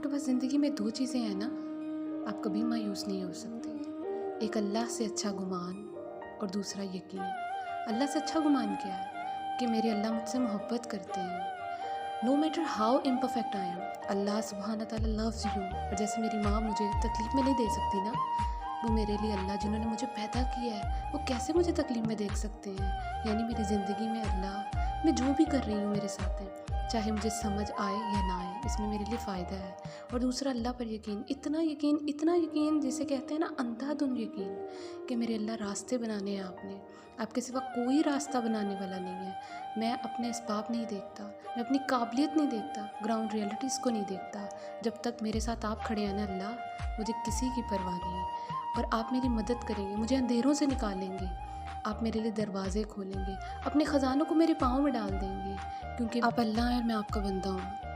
आपके पास ज़िंदगी में 2 चीज़ें हैं ना, आप कभी मायूस नहीं हो सकते। एक अल्लाह से अच्छा गुमान और दूसरा यकीन। अल्लाह से अच्छा गुमान क्या है कि मेरे अल्लाह मुझसे मोहब्बत करते हैं। No matter how imperfect I am, अल्लाह सुब्हान ताला लव्स यू। और जैसे मेरी माँ मुझे तकलीफ़ में नहीं दे सकती ना, वो मेरे लिए अल्लाह जिन्होंने मुझे पैदा किया है, वो कैसे मुझे तकलीफ़ में देख सकते हैं। यानी मेरी ज़िंदगी में अल्लाह, मैं जो भी कर रही हूँ मेरे साथ है, चाहे मुझे समझ आए या ना आए, इसमें मेरे लिए फ़ायदा है। और दूसरा अल्लाह पर यकीन, इतना यकीन जिसे कहते हैं ना अंधाधुंध यकीन, कि मेरे अल्लाह रास्ते बनाने हैं आपने, आपके सिवा कोई रास्ता बनाने वाला नहीं है। मैं अपने इसबाब नहीं देखता, मैं अपनी काबिलियत नहीं देखता, ग्राउंड रियलिटीज़ को नहीं देखता। जब तक मेरे साथ आप खड़े हैं ना अल्लाह, मुझे किसी की परवाह नहीं। और आप मेरी मदद करेंगे, मुझे अंधेरों से निकालेंगे, आप मेरे लिए दरवाज़े खोलेंगे, अपने ख़ज़ानों को मेरे पाँव में डाल देंगे, क्योंकि आप अल्लाह हैं और मैं आपका बंदा हूँ।